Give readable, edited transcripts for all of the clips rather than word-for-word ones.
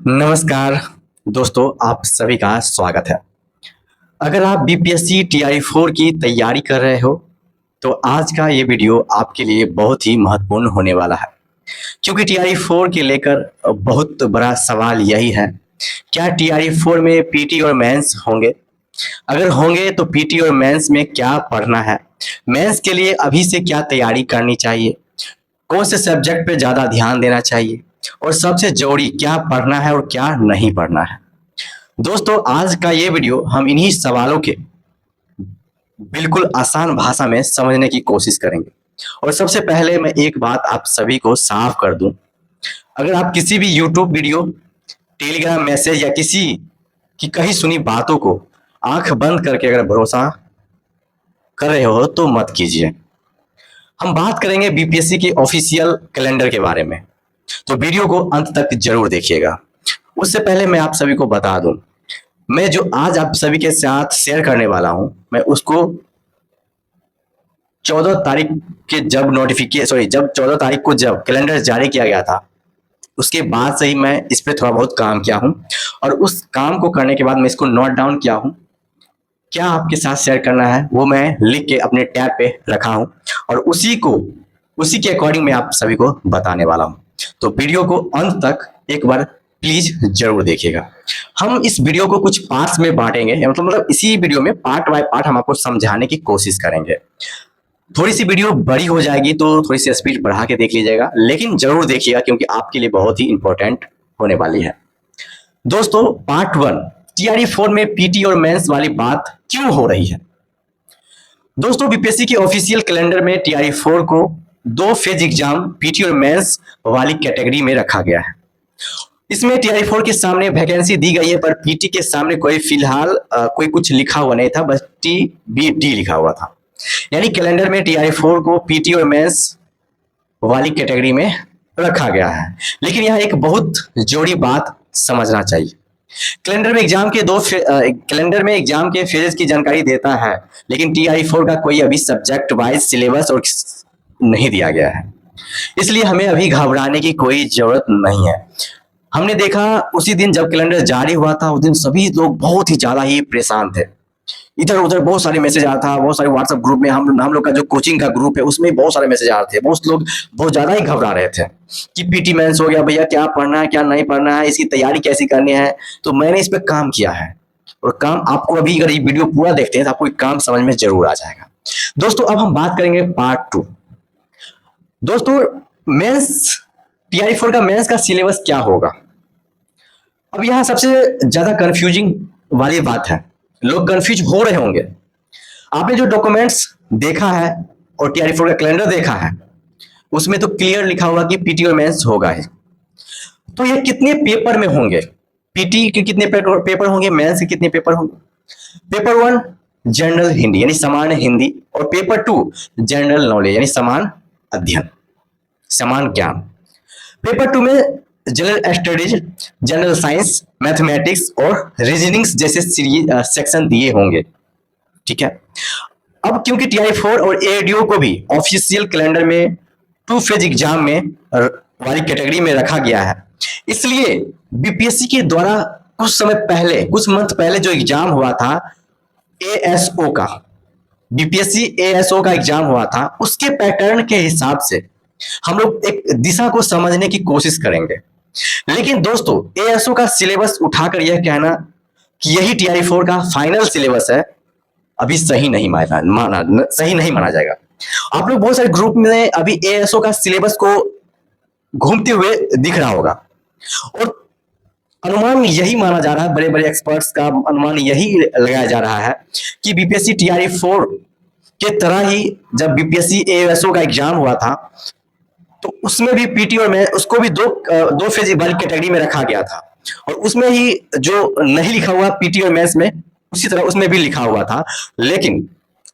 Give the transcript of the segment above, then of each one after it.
नमस्कार दोस्तों, आप सभी का स्वागत है। अगर आप बीपीएससी टीआई 4 की तैयारी कर रहे हो, तो आज का ये वीडियो आपके लिए बहुत ही महत्वपूर्ण होने वाला है। क्योंकि टीआई 4 के लेकर बहुत बड़ा सवाल यही है, क्या टीआई 4 में पीटी और मेंस होंगे? अगर होंगे तो पीटी और मेंस में क्या पढ़ना है? मेंस के लिए अभी से क्या तैयारी करनी चाहिए? कौन से सब्जेक्ट पे ज़्यादा ध्यान देना चाहिए? और सबसे ज़रूरी क्या पढ़ना है और क्या नहीं पढ़ना है? दोस्तों, आज का ये वीडियो हम इन्हीं सवालों के बिल्कुल आसान भाषा में समझने की कोशिश करेंगे। और सबसे पहले मैं एक बात आप सभी को साफ कर दूं, अगर आप किसी भी यूट्यूब वीडियो, टेलीग्राम मैसेज या किसी की कही सुनी बातों को आंख बंद करके अगर भरोसा कर रहे हो तो मत कीजिए। हम बात करेंगे बीपीएससी के ऑफिशियल कैलेंडर के बारे में, तो वीडियो को अंत तक जरूर देखिएगा। उससे पहले मैं आप सभी को बता दूं, मैं जो आज आप सभी के साथ शेयर करने वाला हूं, मैं उसको 14 तारीख के जब 14 तारीख को जब कैलेंडर जारी किया गया था, उसके बाद से ही मैं इस पे थोड़ा बहुत काम किया हूं। और उस काम को करने के बाद मैं इसको नोट डाउन किया हूं, क्या आपके साथ शेयर करना है वो मैं लिख के अपने टैब पे रखा हूं, और उसी के अकॉर्डिंग मैं आप सभी को बताने वाला हूं। तो वीडियो को अंत तक एक बार प्लीज जरूर देखिएगा। हम इस वीडियो को कुछ पार्ट्स में बांटेंगे, मतलब इसी वीडियो में पार्ट बाय पार्ट हम आपको समझाने की कोशिश करेंगे। थोड़ी सी वीडियो बड़ी हो जाएगी तो थोड़ी सी स्पीड बढ़ा के देख लीजिएगा, लेकिन जरूर देखिएगा क्योंकि आपके लिए बहुत ही इंपॉर्टेंट होने वाली है। दोस्तों, पार्ट 1, टीआरई 4 में पीटी और मेंस वाली बात क्यों हो रही है? दोस्तों, बीपीएससी के ऑफिशियल कैलेंडर में टीआरई 4 को 2 फेज एग्जाम पीटी और मेंस वाली कैटेगरी में रखा गया है। इसमें टीआरई 4 के सामने वैकेंसी दी गई है, पर पीटी के सामने कोई फिलहाल कोई कुछ लिखा हुआ नहीं था, बस टीबीडी लिखा हुआ था। यानी कैलेंडर में टीआरई 4 को पीटी और मेंस वाली कैटेगरी में रखा गया है। लेकिन यहाँ एक बहुत जरूरी बात समझना चाहिए। कैलेंडर में एग्जाम के फेजेस की जानकारी देता है, लेकिन टीआरई 4 का कोई अभी सब्जेक्ट वाइज सिलेबस और नहीं दिया गया है। इसलिए हमें अभी घबराने की कोई जरूरत नहीं है। हमने देखा उसी दिन जब कैलेंडर जारी हुआ था, उस दिन सभी लोग बहुत ही ज्यादा ही परेशान थे। इधर उधर बहुत सारे मैसेज आ रहा था, बहुत सारे व्हाट्सएप ग्रुप में हम लोग का जो कोचिंग का ग्रुप है उसमें बहुत सारे मैसेज आ रहे थे। बहुत लोग बहुत ज्यादा ही घबरा रहे थे कि पीटी मेंस हो गया भैया, क्या पढ़ना है क्या नहीं पढ़ना है, इसकी तैयारी कैसी करनी है। तो मैंने इस पर काम किया है, और काम आपको अभी अगर ये वीडियो पूरा देखते हैं तो आपको एक काम समझ में जरूर आ जाएगा। दोस्तों, अब हम बात करेंगे पार्ट 2। दोस्तों, मेंस टीआरई 4 का मेंस का सिलेबस क्या होगा? अब यहाँ सबसे ज्यादा कंफ्यूजिंग वाली बात है, लोग कंफ्यूज हो रहे होंगे। आपने जो डॉक्यूमेंट्स देखा है और टीआरई 4 का कैलेंडर देखा है, उसमें तो क्लियर लिखा हुआ कि पीटी और मेंस होगा ही। तो ये कितने पेपर में होंगे? पीटी के कितने पेपर होंगे, मेंस के कितने पेपर होंगे? पेपर 1 जनरल हिंदी यानी सामान्य हिंदी, और पेपर 2 जनरल नॉलेज यानी समान अध्ययन, समान ज्ञान। पेपर 2 में general studies, general science, mathematics और रीजनिंग्स जैसे सेक्शन दिए होंगे। ठीक है। अब क्योंकि टीआरई 4 और एडीओ को भी ऑफिशियल कैलेंडर में 2 फेज एग्जाम में वाली कैटेगरी में रखा गया है, इसलिए बीपीएससी के द्वारा कुछ मंथ पहले जो एग्जाम हुआ था एएसओ का, बीपीएससी एएसओ का एग्जाम हुआ था, उसके पैटर्न के हिसाब से हम लोग एक दिशा को समझने की कोशिश करेंगे। लेकिन दोस्तों, एएसओ का सिलेबस उठाकर यह कहना कि यही टीआरई 4 का फाइनल सिलेबस है, अभी सही नहीं माना जाएगा। आप लोग बहुत सारे ग्रुप में अभी एएसओ का सिलेबस को घूमते हुए दिख रहा होगा, और अनुमान यही माना जा रहा है, बड़े बड़े एक्सपर्ट्स का अनुमान यही लगाया जा रहा है कि बीपीएससी टीआरई 4 के तरह ही जब बीपीएससी एएसओ का एग्जाम हुआ था, तो उसमें भी पीटी और मैं उसको भी दो फेज वाली कैटेगरी में रखा गया था, और उसमें ही जो नहीं लिखा हुआ पीटी और मेंस में, उसी तरह उसमें भी लिखा हुआ था। लेकिन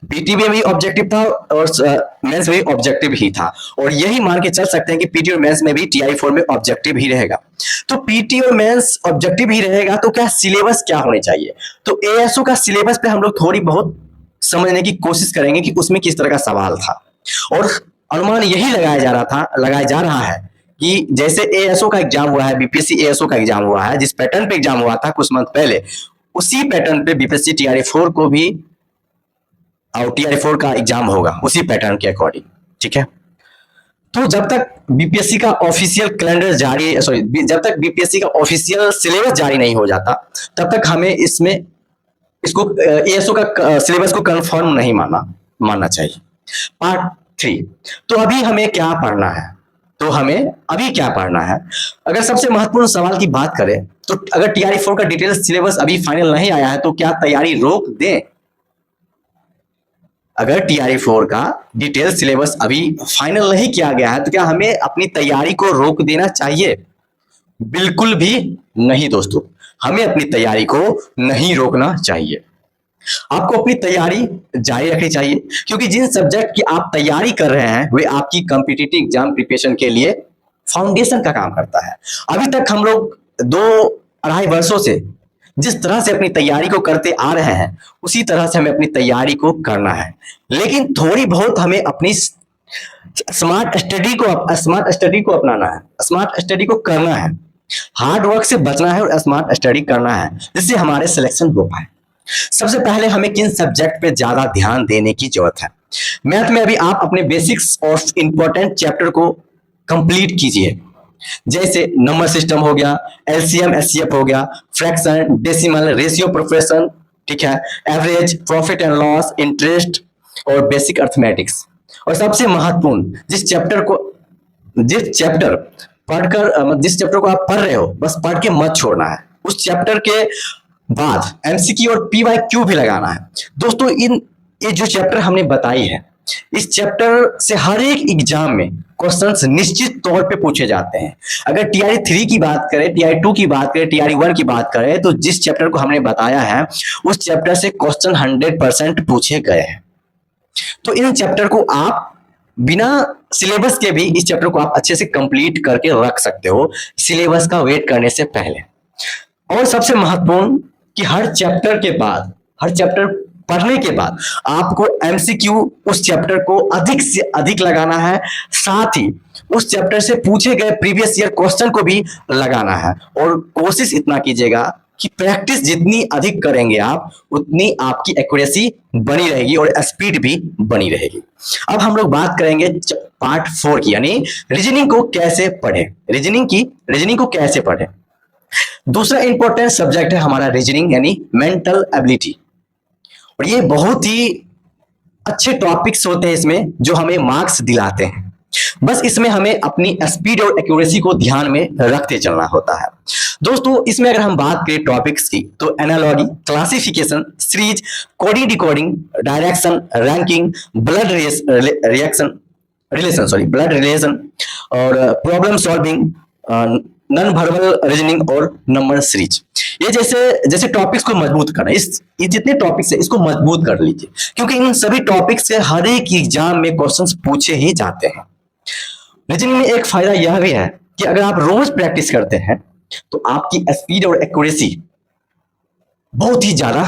पीटी में भी ऑब्जेक्टिव था और मेंस में भी ऑब्जेक्टिव ही था, और यही मान के चल सकते हैं कि पीटी और मेंस में भी टीआई 4 में ऑब्जेक्टिव ही रहेगा। तो पीटी और मेंस ऑब्जेक्टिव ही रहेगा, तो क्या सिलेबस क्या होने चाहिए? तो एएसओ का सिलेबस पे हम लोग थोड़ी बहुत समझने की कोशिश करेंगे कि उसमें किस तरह का सवाल था, और अनुमान यही लगाया जा रहा है कि जैसे एएसओ का एग्जाम हुआ है, बीपीएससी एएसओ का एग्जाम हुआ है, जिस पैटर्न पे एग्जाम हुआ था कुछ मंथ पहले, उसी पैटर्न पे बीपीएससी टीआरई 4 को भी और टीआरई 4 का एग्जाम होगा उसी पैटर्न के अकॉर्डिंग। ठीक है, तो जब तक बीपीएससी का ऑफिशियल कैलेंडर जारी, सॉरी, जब तक बीपीएससी का ऑफिशियल सिलेबस जारी नहीं हो जाता, तब तक हमें इसको एएसओ का सिलेबस को कंफर्म नहीं मानना चाहिए। पार्ट 3, तो अभी हमें क्या पढ़ना है? तो हमें अभी क्या पढ़ना है? अगर सबसे महत्वपूर्ण सवाल की बात करें तो अगर टीआरई 4 का डिटेल सिलेबस अभी फाइनल नहीं आया है तो क्या तैयारी रोक दें? अगर टीआरई 4 का डिटेल सिलेबस अभी फाइनल नहीं किया गया है तो क्या हमें अपनी तैयारी को रोक देना चाहिए? बिल्कुल भी नहीं दोस्तों, हमें अपनी तैयारी को नहीं रोकना चाहिए। आपको अपनी तैयारी जारी रखनी चाहिए, क्योंकि जिन सब्जेक्ट की आप तैयारी कर रहे हैं वे आपकी कॉम्पिटिटिव एग्जाम प्रिपरेशन के लिए फाउंडेशन का काम करता है। अभी तक हम लोग 2-2.5 वर्षों से जिस तरह से अपनी तैयारी को करते आ रहे हैं उसी तरह से हमें अपनी तैयारी को करना है, लेकिन थोड़ी बहुत हमें अपनी स्मार्ट स्टडी को अपनाना है, स्मार्ट स्टडी को करना है, हार्ड वर्क से बचना है और स्मार्ट स्टडी करना है जिससे हमारे सिलेक्शन हो पाए। सबसे पहले हमें किन सब्जेक्ट पे ज्यादा ध्यान देने की जरूरत है? मैथ में अभी आप अपने बेसिक्स और इंपॉर्टेंट चैप्टर को कंप्लीट कीजिए, जैसे नंबर सिस्टम हो गया, एलसीएम एचसीएफ हो गया, फ्रैक्शन, डेसिमल, रेशियो, प्रोपोर्शन, ठीक है, average, profit and loss, interest और बेसिक अर्थमेटिक्स। और सबसे महत्वपूर्ण जिस चैप्टर को आप पढ़ रहे हो बस पढ़ के मत छोड़ना है, उस चैप्टर के बाद एमसीक्यू और पीवाईक्यू भी लगाना है। दोस्तों ये जो चैप्टर हमने बताई है, इस चैप्टर से हर एक एग्जाम में क्वेश्चंस निश्चित तौर पे पूछे जाते हैं। अगर टीआरई 3 की बात करें, टीआरई 2 की बात करें, टीआरई 1 की बात करें तो जिस चैप्टर को हमने बताया है उस चैप्टर से क्वेश्चन 100% पूछे गए हैं। तो इन चैप्टर को आप बिना सिलेबस के भी इस चैप्टर को आप अच्छे से कंप्लीट करके रख सकते हो सिलेबस का वेट करने से पहले। और सबसे महत्वपूर्ण कि हर चैप्टर पढ़ने के बाद आपको एमसीक्यू उस चैप्टर को अधिक से अधिक लगाना है, साथ ही उस चैप्टर से पूछे गए प्रीवियस ईयर क्वेश्चन को भी लगाना है। और कोशिश इतना कीजिएगा कि प्रैक्टिस जितनी अधिक करेंगे आप उतनी आपकी एक्यूरेसी बनी रहेगी और स्पीड भी बनी रहेगी। अब हम लोग बात करेंगे पार्ट 4 की, यानी रीजनिंग को कैसे पढ़ें। रीजनिंग को कैसे पढ़ें? दूसरा इंपॉर्टेंट सब्जेक्ट है हमारा रीजनिंग यानी मेंटल एबिलिटी, और ये बहुत ही अच्छे टॉपिक्स होते हैं इसमें जो हमें मार्क्स दिलाते हैं। बस इसमें हमें अपनी स्पीड और एक्यूरेसी को ध्यान में रखते चलना होता है। दोस्तों इसमें अगर हम बात करें टॉपिक्स की तो analogy, classification, series, coding decoding, direction, ranking, blood relation और problem solving, non verbal reasoning और नंबर सीरीज, ये जैसे टॉपिक्स को मजबूत करना। ये जितने टॉपिक्स है इसको मजबूत कर लीजिए, क्योंकि इन सभी टॉपिक्स से हर एक एग्जाम में क्वेश्चंस पूछे ही जाते हैं। रीजनिंग में एक फायदा यह भी है कि अगर आप रोज प्रैक्टिस करते हैं तो आपकी स्पीड और एक्यूरेसी बहुत ही ज्यादा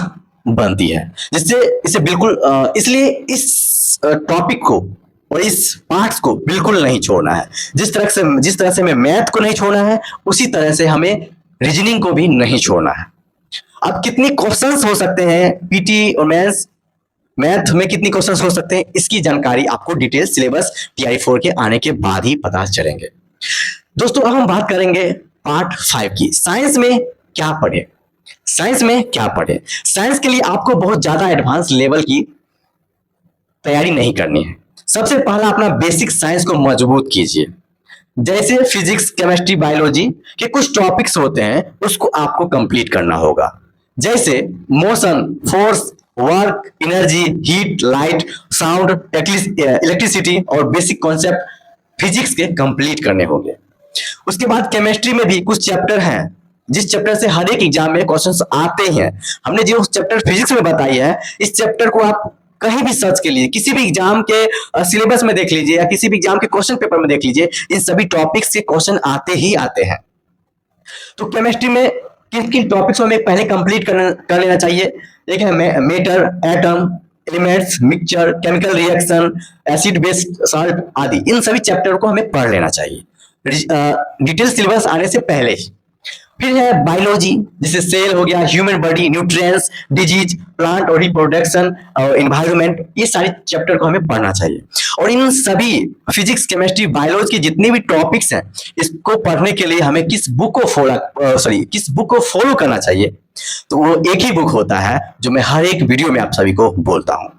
बनती है, जिससे इसे बिल्कुल इसलिए इस टॉपिक को और इस पार्ट्स को बिल्कुल नहीं छोड़ना है। जिस तरह से हमें मैथ को नहीं छोड़ना है उसी तरह से हमें रीजनिंग को भी नहीं छोड़ना है। अब कितने क्वेश्चंस हो सकते हैं पीटी और मेंस मैथ में, कितनी क्वेश्चंस हो सकते हैं इसकी जानकारी आपको डिटेल सिलेबस टीआरई 4 के आने के बाद ही पता चलेंगे। दोस्तों अब हम बात करेंगे पार्ट 5 की, साइंस में क्या पढ़े। साइंस के लिए आपको बहुत ज्यादा एडवांस लेवल की तैयारी नहीं करनी है। सबसे पहला अपना बेसिक साइंस को मजबूत कीजिए। जैसे फिजिक्स, केमिस्ट्री, बायोलॉजी के कुछ टॉपिक्स होते हैं उसको आपको कंप्लीट करना होगा, जैसे motion, force, work, energy, heat, light, sound, electricity और बेसिक कॉन्सेप्ट फिजिक्स के कंप्लीट करने होंगे। उसके बाद केमिस्ट्री में भी कुछ चैप्टर हैं जिस चैप्टर से हर एक एग्जाम में क्वेश्चंस आते हैं। हमने जो चैप्टर फिजिक्स में बताई है इस चैप्टर को आप कहीं भी सर्च के लिए किसी भी एग्जाम के सिलेबस में देख लीजिए या किसी भी एग्जाम के क्वेश्चन पेपर में देख लीजिए, इन सभी टॉपिक्स के क्वेश्चन आते ही आते हैं। तो केमिस्ट्री में किन किन टॉपिक्स को हमें पहले कंप्लीट कर लेना चाहिए? एक है matter, atom, elements, mixture, chemical reaction, acid base salt आदि, इन सभी चैप्टर को हमें पढ़ लेना चाहिए। डिटेल सिलेबस आने से पहले ही। फिर है बायोलॉजी, जैसे सेल हो गया, human body, nutrients, disease, plant और रिप्रोडक्शन और एनवायरनमेंट, ये सारे चैप्टर को हमें पढ़ना चाहिए। और इन सभी फिजिक्स, केमिस्ट्री, बायोलॉजी के जितने भी टॉपिक्स हैं, इसको पढ़ने के लिए हमें किस बुक को फॉलो करना चाहिए? तो वो एक ही बुक होता है जो मैं हर एक वीडियो में आप सभी को बोलता हूँ।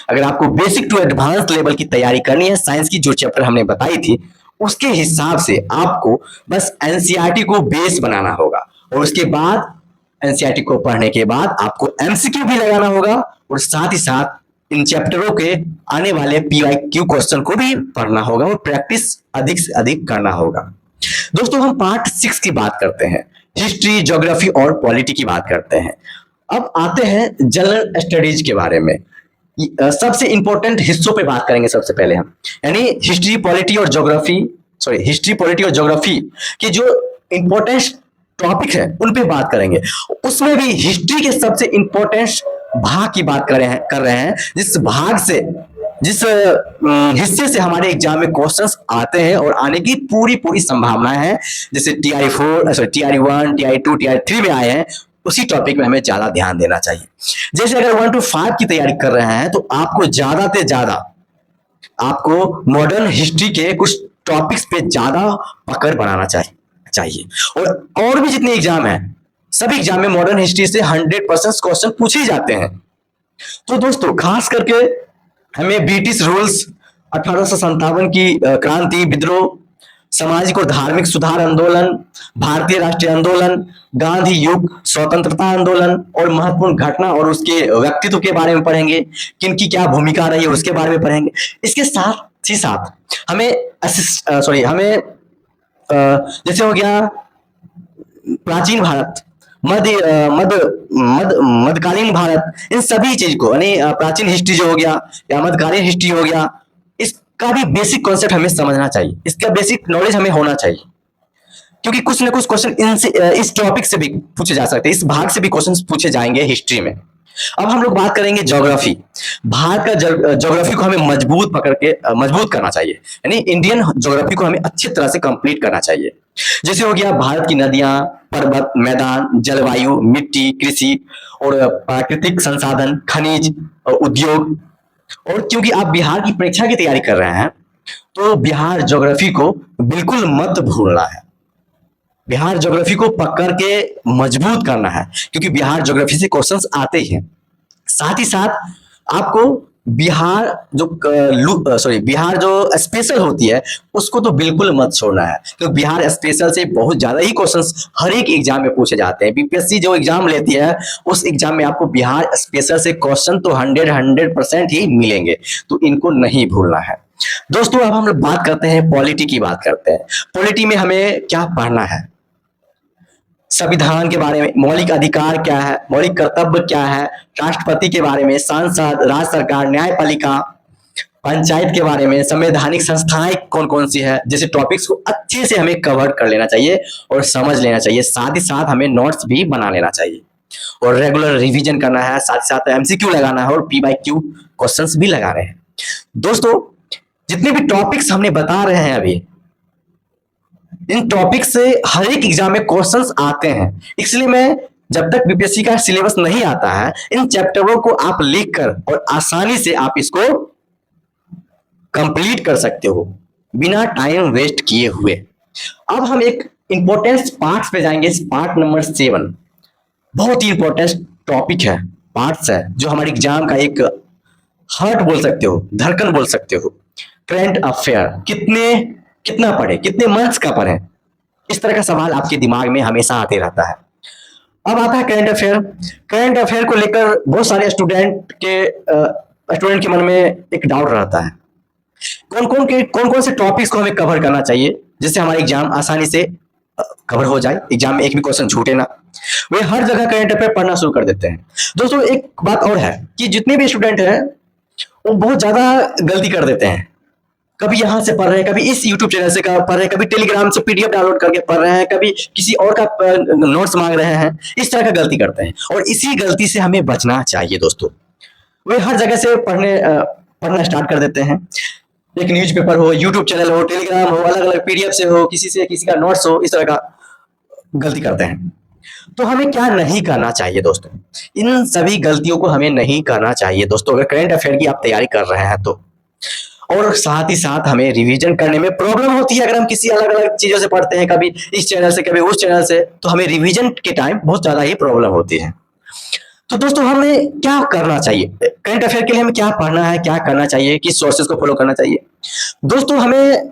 अगर आपको बेसिक टू एडवांस लेवल की तैयारी करनी है, साइंस की जो चैप्टर हमने बताई थी उसके हिसाब से आपको बस एनसीईआरटी को बेस बनाना होगा, और उसके बाद एनसीईआरटी को पढ़ने के बाद आपको एमसीक्यू भी लगाना होगा, और साथ ही साथ इन चैप्टरों के आने वाले पीवाईक्यू क्वेश्चन को भी पढ़ना होगा और प्रैक्टिस अधिक से अधिक करना होगा। दोस्तों, हम पार्ट 6 की बात करते हैं, हिस्ट्री, ज्योग्राफी और पॉलिटी की बात करते हैं। अब आते हैं जनरल स्टडीज के बारे में। सबसे इंपॉर्टेंट हिस्सों पे बात करेंगे सबसे पहले हम, यानी हिस्ट्री, पॉलिटी और ज्योग्राफी के जो इंपॉर्टेंट टॉपिक है उन पे बात करेंगे। उसमें भी हिस्ट्री के सबसे इंपॉर्टेंट भाग की बात कर रहे हैं जिस हिस्से से हमारे एग्जाम में क्वेश्चंस आते हैं और आने की पूरी संभावना है। जैसे TRE 1, TRE 2, TRE 3 में आए हैं, उसी टॉपिक में हमें ज्यादा ध्यान देना चाहिए। जैसे अगर 1 to 5 की तैयारी कर रहे हैं तो आपको ज्यादा से ज्यादा मॉडर्न हिस्ट्री के कुछ टॉपिक्स पे ज्यादा पकड़ बनाना चाहिए। और भी जितने एग्जाम हैं, सभी एग्जाम में मॉडर्न हिस्ट्री से 100% क्वेश्चन पूछे जाते हैं। तो दोस्तों, खास करके हमें ब्रिटिश रूल्स, 1857 की क्रांति, विद्रोह, सामाजिक और धार्मिक सुधार आंदोलन, भारतीय राष्ट्रीय आंदोलन, गांधी युग, स्वतंत्रता आंदोलन और महत्वपूर्ण घटना और उसके व्यक्तित्व के बारे में पढ़ेंगे, किनकी क्या भूमिका रही है उसके बारे में पढ़ेंगे। इसके साथ ही साथ हमें जैसे हो गया प्राचीन भारत, मध्यकालीन भारत, इन सभी चीज को, यानी प्राचीन हिस्ट्री जो हो गया या मध्यकालीन हिस्ट्री हो गया, इसका भी बेसिक कॉन्सेप्ट हमें समझना चाहिए, इसका बेसिक नॉलेज हमें होना चाहिए, क्योंकि कुछ ना कुछ क्वेश्चन इस टॉपिक से भी पूछे जा सकते हैं, इस भाग से भी क्वेश्चन पूछे जाएंगे हिस्ट्री में। अब हम लोग बात करेंगे ज्योग्राफी। भारत का ज्योग्राफी को हमें मजबूत करना चाहिए, यानी इंडियन ज्योग्राफी को हमें अच्छी तरह से कंप्लीट करना चाहिए। जैसे हो गया भारत की नदियां, पर्वत, मैदान, जलवायु, मिट्टी, कृषि और प्राकृतिक संसाधन, खनिज, उद्योग। और क्योंकि आप बिहार की परीक्षा की तैयारी कर रहे हैं तो बिहार ज्योग्राफी को बिल्कुल मत भूलना है, बिहार ज्योग्राफी को पकड़ के मजबूत करना है, क्योंकि बिहार ज्योग्राफी से क्वेश्चंस आते ही हैं। साथ ही साथ आपको बिहार जो स्पेशल होती है उसको तो बिल्कुल मत छोड़ना है, क्योंकि बिहार स्पेशल से बहुत ज्यादा ही क्वेश्चंस हर एक एग्जाम में पूछे जाते हैं। बीपीएससी जो एग्जाम लेती है उस एग्जाम में आपको बिहार स्पेशल से क्वेश्चन तो 100% ही मिलेंगे, तो इनको नहीं भूलना है। दोस्तों, अब हम लोग बात करते हैं पॉलिटी की बात करते हैं। पॉलिटी में हमें क्या पढ़ना है? संविधान के बारे में, मौलिक अधिकार क्या है, मौलिक कर्तव्य क्या है, राष्ट्रपति के बारे में, सांसद, राज्य सरकार, न्यायपालिका, पंचायत के बारे में, संवैधानिक संस्थाएं कौन कौन सी है, जैसे टॉपिक्स को अच्छे से हमें कवर कर लेना चाहिए और समझ लेना चाहिए। साथ ही साथ हमें नोट्स भी बना लेना चाहिए और रेगुलर रिवीजन करना है, साथ ही साथ एमसीक्यू लगाना है और पीवाईक्यू क्वेश्चंस भी लगा रहे हैं। दोस्तों, जितने भी टॉपिक्स हमने बता रहे हैं अभी, इन टॉपिक से हर एक एग्जाम में क्वेश्चंस आते हैं, इसलिए मैं जब तक बीपीएससी का सिलेबस नहीं आता है, इन चैप्टरों को आप लिखकर और आसानी से आप इसको कंप्लीट कर सकते हो बिना टाइम वेस्ट किए हुए। अब हम एक इंपॉर्टेंट पार्ट पे जाएंगे, पार्ट नंबर 7। बहुत ही इंपॉर्टेंट टॉपिक है, पार्ट्स है, जो हमारे एग्जाम का एक हार्ट बोल सकते हो, धड़कन बोल सकते हो। करंट अफेयर कितना पढ़े, कितने मंथ्स का पढ़े, इस तरह का सवाल आपके दिमाग में हमेशा आते रहता है। अब आता है करंट अफेयर। करंट अफेयर को लेकर बहुत सारे स्टूडेंट के मन में एक डाउट रहता है, कौन कौन से टॉपिक्स को हमें कवर करना चाहिए जिससे हमारा एग्जाम आसानी से कवर हो जाए, एग्जाम में एक भी क्वेश्चन छूटे ना। वे हर जगह करंट अफेयर पढ़ना शुरू कर देते हैं। दोस्तों, एक बात और है कि जितने भी स्टूडेंट हैं वो बहुत ज्यादा गलती कर देते हैं, कभी यहां से पढ़ रहे हैं, कभी इस यूट्यूब चैनल से पढ़ रहे हैं, कभी टेलीग्राम से पीडीएफ डाउनलोड करके पढ़ रहे हैं, कभी किसी और का नोट्स मांग रहे हैं, इस तरह का गलती करते हैं और इसी गलती से हमें बचना चाहिए। दोस्तों, वे हर जगह से पढ़ना स्टार्ट कर देते हैं, एक न्यूज़पेपर हो, यूट्यूब चैनल हो, टेलीग्राम हो, अलग अलग पीडीएफ से हो, किसी से किसी का नोट्स हो, इस तरह का गलती करते हैं। तो हमें क्या नहीं करना चाहिए दोस्तों, इन सभी गलतियों को हमें नहीं करना चाहिए दोस्तों, अगर करंट अफेयर की आप तैयारी कर रहे हैं तो। और साथ ही साथ हमें रिवीजन करने में प्रॉब्लम होती है, अगर हम किसी अलग अलग चीजों से पढ़ते हैं, कभी इस चैनल से कभी उस चैनल से, तो हमें रिवीजन के टाइम बहुत ज्यादा ही प्रॉब्लम होती है। तो दोस्तों हमें क्या करना चाहिए, करंट अफेयर के लिए हमें क्या पढ़ना है, क्या करना चाहिए, किस सोर्सेज को फॉलो करना चाहिए। दोस्तों हमें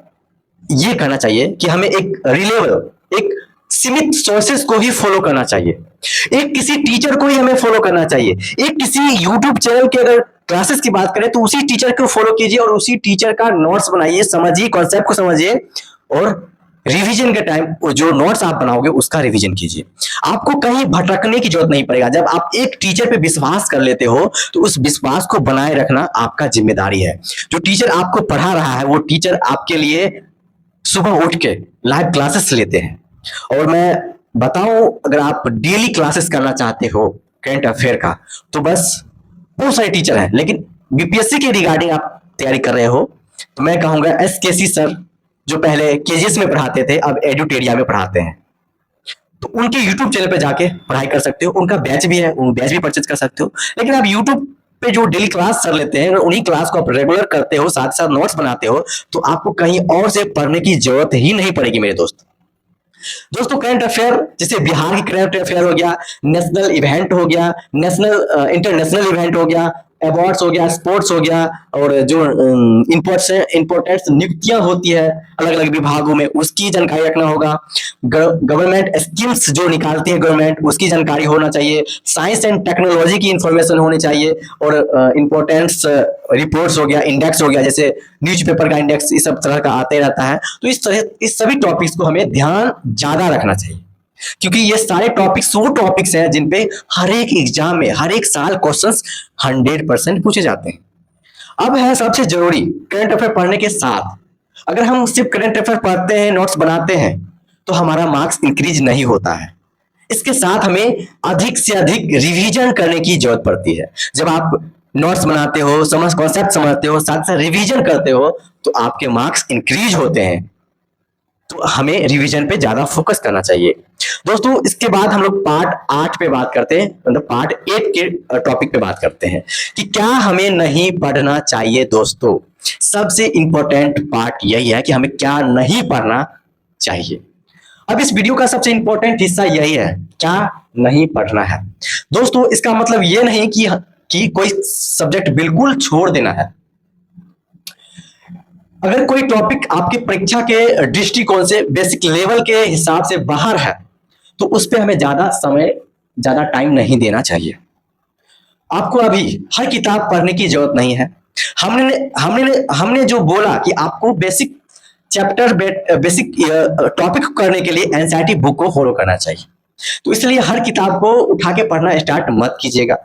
ये करना चाहिए कि हमें एक रिलेबल, एक सीमित सोर्सेज को ही फॉलो करना चाहिए, एक किसी टीचर को ही हमें फॉलो करना चाहिए। एक किसी यूट्यूब चैनल के अगर क्लासेस की बात करें तो उसी टीचर को फॉलो कीजिए और उसी टीचर का नोट्स बनाइए, समझिए, कॉन्सेप्ट को समझिए और रिवीजन के टाइम जो नोट्स आप बनाओगे उसका रिवीजन कीजिए। आपको कहीं भटकने की जरूरत नहीं पड़ेगा। जब आप एक टीचर पे विश्वास कर लेते हो तो उस विश्वास को बनाए रखना आपका जिम्मेदारी है। जो टीचर आपको पढ़ा रहा है वो टीचर आपके लिए सुबह उठ के लाइव क्लासेस लेते हैं। और मैं बताऊं, अगर आप डेली क्लासेस करना चाहते हो करंट अफेयर का तो बस बहुत सारे टीचर हैं, लेकिन बीपीएससी के रिगार्डिंग आप तैयारी कर रहे हो तो मैं कहूंगा एसकेसी सर, जो पहले केजीएस में पढ़ाते थे अब एडुटेरिया में पढ़ाते हैं, तो उनके यूट्यूब चैनल पे जाके पढ़ाई कर सकते हो। उनका बैच भी है, उन बैच भी परचेज कर सकते हो। लेकिन आप यूट्यूब पे जो डेली क्लास सर लेते हैं उन्हीं क्लास को आप रेगुलर करते हो, साथ साथ नोट्स बनाते हो, तो आपको कहीं और से पढ़ने की जरूरत ही नहीं पड़ेगी मेरे दोस्त। दोस्तों करंट अफेयर जैसे बिहार की करंट अफेयर हो गया, नेशनल इवेंट हो गया, नेशनल इंटरनेशनल इवेंट हो गया, अवार्ड्स हो गया, स्पोर्ट्स हो गया, और जो इंपोर्टेंट नियुक्तियां होती है अलग अलग विभागों में उसकी जानकारी रखना होगा। गवर्नमेंट स्कीम्स जो निकालती है गवर्नमेंट उसकी जानकारी होना चाहिए। साइंस एंड टेक्नोलॉजी की इंफॉर्मेशन होनी चाहिए। और इंपोर्टेंट्स रिपोर्ट्स हो गया, इंडेक्स हो गया, जैसे न्यूज़पेपर का इंडेक्स, इस सब तरह का आते रहता है। तो इस सभी टॉपिक्स को हमें ध्यान ज्यादा रखना चाहिए, क्योंकि ये सारे टॉपिक्स वो टॉपिक्स हैं जिन पे हर एक एग्जाम में हर एक साल क्वेश्चंस 100% पूछे जाते हैं। अब है सबसे जरूरी करंट अफेयर पढ़ने के साथ, अगर हम सिर्फ करंट अफेयर पढ़ते हैं, नोट्स बनाते हैं, तो हमारा मार्क्स इंक्रीज नहीं होता है। इसके साथ हमें अधिक से अधिक रिवीजन करने की जरूरत पड़ती है। जब आप नोट्स बनाते हो, समझ कॉन्सेप्ट समझते हो, साथ साथ रिवीजन करते हो, तो आपके मार्क्स इंक्रीज होते हैं। तो हमें रिवीजन पे ज्यादा फोकस करना चाहिए। दोस्तों इसके बाद हम लोग पार्ट 8 पे बात करते हैं, मतलब पार्ट 8 के टॉपिक पे बात करते हैं कि क्या हमें नहीं पढ़ना चाहिए। दोस्तों सबसे इंपॉर्टेंट पार्ट यही है कि हमें क्या नहीं पढ़ना चाहिए। अब इस वीडियो का सबसे इंपॉर्टेंट हिस्सा यही है, क्या नहीं पढ़ना है। दोस्तों इसका मतलब ये नहीं कि कोई सब्जेक्ट बिल्कुल छोड़ देना है। अगर कोई टॉपिक आपकी परीक्षा के दृष्टिकोण से बेसिक लेवल के हिसाब से बाहर है तो उस पर हमें ज्यादा टाइम नहीं देना चाहिए। आपको अभी हर किताब पढ़ने की जरूरत नहीं है। हमने जो बोला कि आपको बेसिक चैप्टर बेसिक टॉपिक करने के लिए एनसीईआरटी बुक को फॉलो करना चाहिए। तो इसलिए हर किताब को उठा के पढ़ना स्टार्ट मत कीजिएगा।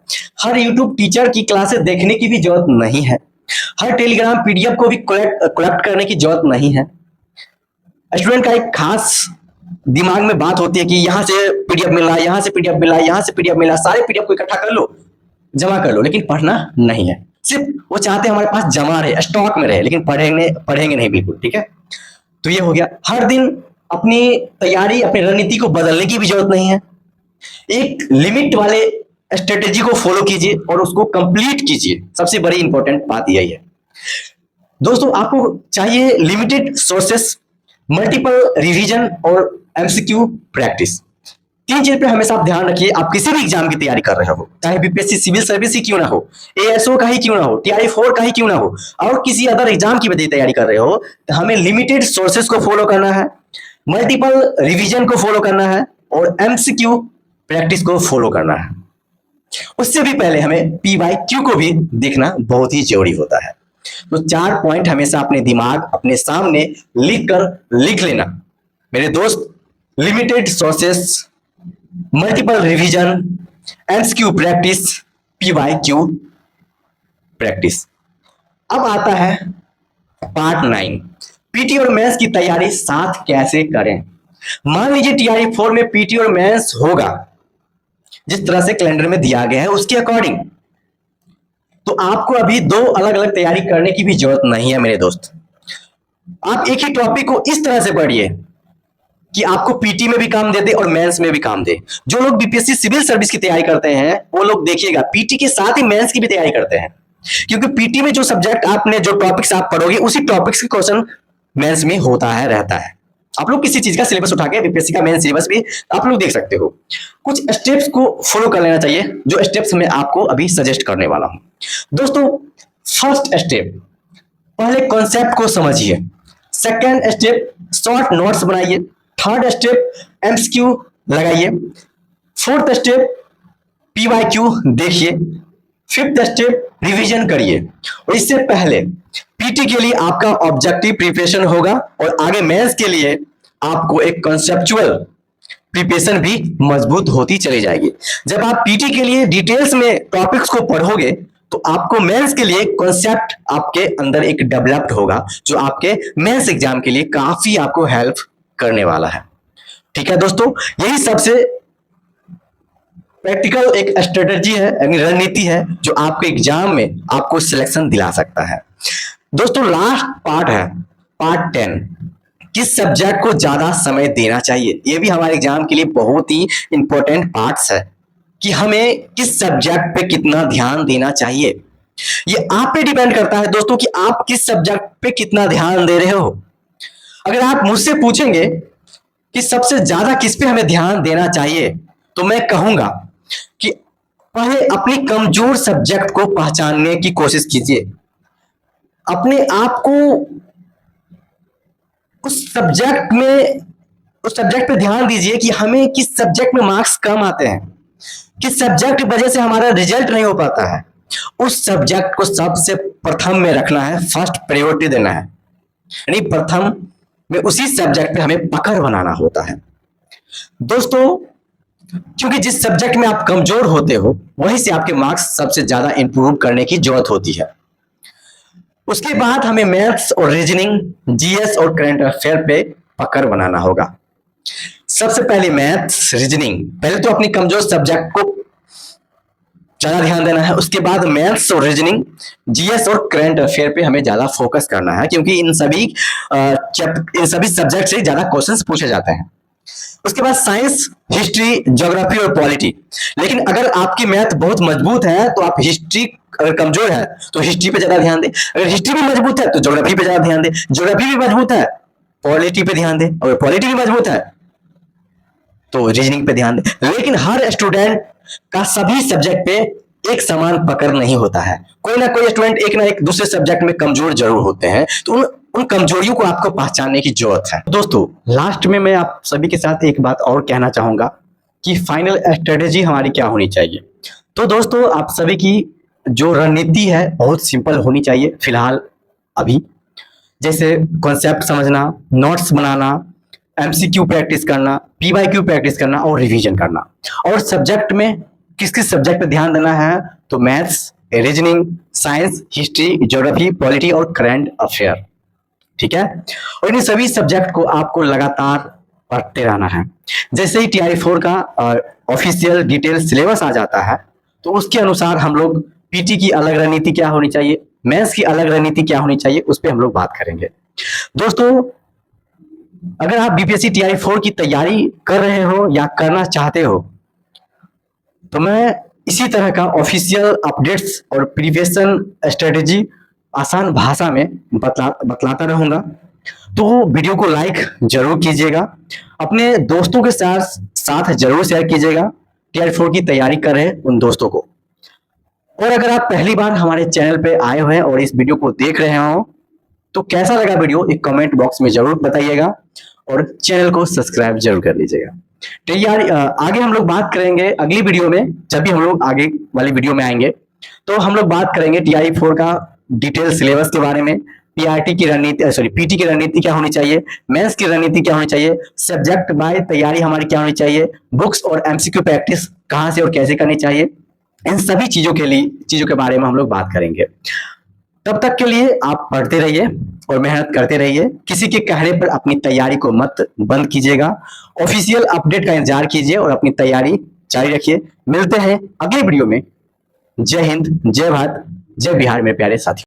हर यूट्यूब टीचर की क्लासेस देखने की भी जरूरत नहीं है। हर टेलीग्राम पीडीएफ को भी कलेक्ट करने की जरूरत नहीं है। स्टूडेंट का एक खास दिमाग में बात होती है कि यहाँ से पीडीएफ मिला, यहाँ से पीडीएफ मिला, यहाँ से पीडीएफ मिला, सारे पीडीएफ को इकट्ठा कर लो, जमा कर लो, लेकिन पढ़ना नहीं है। सिर्फ वो चाहते हैं हमारे पास जमा रहे, स्टॉक में रहे, लेकिन पढ़ेंगे नहीं बिल्कुल। ठीक है, तो ये हो गया। हर दिन अपनी तैयारी, अपनी रणनीति को बदलने की भी जरूरत नहीं है। एक लिमिट वाले स्ट्रेटेजी को फॉलो कीजिए और उसको कंप्लीट कीजिए। सबसे बड़ी इंपॉर्टेंट बात यही है। दोस्तों आपको चाहिए लिमिटेड सोर्सेस, मल्टीपल रिवीजन और एमसीक्यू प्रैक्टिस। तीन चीज पे हमेशा आप ध्यान रखिए। आप किसी भी एग्जाम की तैयारी कर रहे हो, चाहे बीपीएससी सिविल सर्विस ही क्यों ना हो, एएसओ का ही क्यों ना हो, टीआरई 4 का ही क्यों ना हो, और किसी अदर एग्जाम की वजह तैयारी कर रहे हो, तो हमें लिमिटेड सोर्सेस को फॉलो करना है, मल्टीपल रिवीजन को फॉलो करना है और एमसीक्यू प्रैक्टिस को फॉलो करना है। उससे भी पहले हमें पीवाईक्यू को भी देखना बहुत ही जरूरी होता है। तो 4 पॉइंट हमेशा अपने दिमाग, अपने सामने लिख लेना मेरे दोस्त। Limited sources, multiple revision, MCQ practice, PYQ practice. अब आता है पार्ट 9, पीटी और मेंस की तैयारी साथ कैसे करें। मान लीजिए टीआरई 4 में पीटी और मेंस होगा, जिस तरह से कैलेंडर में दिया गया है उसके अकॉर्डिंग, तो आपको अभी 2 अलग अलग तैयारी करने की भी जरूरत नहीं है मेरे दोस्त। आप एक ही टॉपिक को इस तरह से पढ़िए कि आपको पीटी में भी काम दे दे और मेंस में भी काम दे। जो लोग बीपीएससी सिविल सर्विस की तैयारी करते हैं वो लोग देखिएगा पीटी के साथ ही मेंस की भी तैयारी करते हैं, क्योंकि पीटी में जो सब्जेक्ट आपने जो टॉपिक्स आप पढ़ोगे उसी टॉपिक्स के क्वेश्चन मेंस में होता है रहता है। आप लोग किसी चीज का सिलेबस उठा के बीपीएससी का मेन सिलेबस भी आप लोग देख सकते हो। कुछ स्टेप्स को फॉलो कर लेना चाहिए, जो स्टेप्स मैं आपको अभी सजेस्ट करने वाला हूं। दोस्तों, फर्स्ट स्टेप, पहले कॉन्सेप्ट को समझिए। सेकेंड स्टेप, शॉर्ट नोट्स बनाइए। थर्ड स्टेप, एमसीक्यू लगाइए। फोर्थ स्टेप, पीवाईक्यू देखिए। फिफ्थ स्टेप, रिवीजन करिए। और इससे पहले पीटी के लिए आपका ऑब्जेक्टिव प्रिपरेशन होगा और आगे मेंस के लिए आपको एक कॉन्सेप्चुअल प्रिपरेशन भी मजबूत होती चली जाएगी। जब आप पीटी के लिए डिटेल्स में टॉपिक्स को पढ़ोगे तो आपको मेंस के लिए कॉन्सेप्ट आपके अंदर एक डेवलप्ड होगा, जो आपके मेंस एग्जाम के लिए काफी आपको हेल्प करने वाला है। ठीक है दोस्तों, यही सबसे प्रैक्टिकल एक स्ट्रेटेजी है, रणनीति है, जो आपके एग्जाम में आपको सिलेक्शन दिला सकता है। दोस्तों, लास्ट पार्ट है पार्ट 10, किस सब्जेक्ट को ज्यादा समय देना चाहिए। ये भी हमारे एग्जाम के लिए बहुत ही इंपॉर्टेंट पार्ट्स है कि हमें किस सब्जेक्ट पे कितना ध्यान देना चाहिए। ये आप पे डिपेंड करता है दोस्तों कि आप किस सब्जेक्ट पे कितना ध्यान दे रहे हो। अगर आप मुझसे पूछेंगे कि सबसे ज्यादा किस पे हमें ध्यान देना चाहिए, तो मैं कहूंगा कि पहले अपनी कमजोर सब्जेक्ट को पहचानने की कोशिश कीजिए। अपने आप को उस सब्जेक्ट पे ध्यान दीजिए कि हमें किस सब्जेक्ट में मार्क्स कम आते हैं, किस सब्जेक्ट की वजह से हमारा रिजल्ट नहीं हो पाता है। उस सब्जेक्ट को सबसे प्रथम में रखना है, फर्स्ट प्रायोरिटी देना है, यानी प्रथम में उसी सब्जेक्ट पे हमें पकड़ बनाना होता है। दोस्तों, क्योंकि जिस सब्जेक्ट में आप कमजोर होते हो वहीं से आपके मार्क्स सबसे ज्यादा इंप्रूव करने की जरूरत होती है। उसके बाद हमें मैथ्स और रीजनिंग, जीएस और करंट अफेयर पे पकड़ बनाना होगा। सबसे पहले मैथ्स, रीजनिंग, पहले तो अपनी कमजोर सब्जेक्ट को ज्यादा ध्यान देना है। उसके बाद मैथ्स और रीजनिंग, जीएस और करंट अफेयर पे हमें ज्यादा फोकस करना है, क्योंकि इन सभी सब्जेक्ट से ज्यादा क्वेश्चंस पूछे जाते हैं। उसके बाद साइंस, हिस्ट्री, ज्योग्राफी और पॉलिटी। लेकिन अगर आपकी मैथ बहुत मजबूत है तो आप हिस्ट्री, अगर कमजोर है तो हिस्ट्री पे ज्यादा ध्यान दे। अगर हिस्ट्री भी मजबूत है तो ज्योग्राफी पे ज्यादा ध्यान दे। ज्योग्राफी भी मजबूत है, पॉलिटी पे ध्यान दे। और पॉलिटी भी मजबूत है तो रीजनिंग पे ध्यान दे। लेकिन हर स्टूडेंट का सभी सब्जेक्ट पे एक समान पकड़ नहीं होता है। कोई ना कोई स्टूडेंट एक ना एक दूसरे सब्जेक्ट में कमजोर जरूर होते हैं, तो उन कमजोरियों को आपको पहचानने की जरूरत है। दोस्तों, लास्ट में मैं आप सभी के साथ एक बात और कहना चाहूंगा कि फाइनल स्ट्रेटेजी हमारी क्या होनी चाहिए। तो दोस्तों, आप सभी की जो रणनीति है बहुत सिंपल होनी चाहिए फिलहाल अभी। जैसे कॉन्सेप्ट समझना, नोट्स बनाना, एमसीक्यू प्रैक्टिस करना, पीवाईक्यू प्रैक्टिस करना और रिवीजन करना। और सब्जेक्ट में किस किस सब्जेक्ट पे ध्यान देना है, तो maths, reasoning, science, history, geography, polity और करंट अफेयर। ठीक है, और इन सभी सब्जेक्ट को आपको लगातार पढ़ते रहना है। जैसे ही टीआई 4 का ऑफिशियल डिटेल सिलेबस आ जाता है तो उसके अनुसार हम लोग पीटी की अलग रणनीति क्या होनी चाहिए, मेंस की अलग रणनीति क्या होनी चाहिए, उस पर हम लोग बात करेंगे। दोस्तों, अगर आप बीपीएससी टीआई 4 की तैयारी कर रहे हो या करना चाहते हो तो मैं इसी तरह का ऑफिशियल अपडेट्स और प्रिपरेशन स्ट्रेटेजी आसान भाषा में बतलाता रहूंगा। तो वीडियो को लाइक जरूर कीजिएगा, अपने दोस्तों के साथ जरूर शेयर कीजिएगा, टीआई 4 की तैयारी कर रहे उन दोस्तों को। और अगर आप पहली बार हमारे चैनल पे आए हुए हैं और इस वीडियो को देख रहे हो तो कैसा लगा वीडियो एक कमेंट बॉक्स में जरूर बताइएगा और चैनल को सब्सक्राइब जरूर कर लीजिएगा। तो यार, आगे हम लोग बात करेंगे अगली वीडियो में। जब भी हम लोग आगे वाली वीडियो में आएंगे तो हम लोग बात करेंगे टीआई 4 का डिटेल सिलेबस के बारे में, पीटी की रणनीति क्या होनी चाहिए, मेंस की रणनीति क्या होनी चाहिए, सब्जेक्ट बाय तैयारी हमारी क्या होनी चाहिए, बुक्स और एमसीक्यू प्रैक्टिस कहां से और कैसे करनी चाहिए। इन सभी चीजों के बारे में हम लोग बात करेंगे। तब तक के लिए आप पढ़ते रहिए और मेहनत करते रहिए। किसी के कहने पर अपनी तैयारी को मत बंद कीजिएगा। ऑफिशियल अपडेट का इंतजार कीजिए और अपनी तैयारी जारी रखिए। मिलते हैं अगली वीडियो में। जय हिंद, जय भारत, जय बिहार मेरे प्यारे साथी।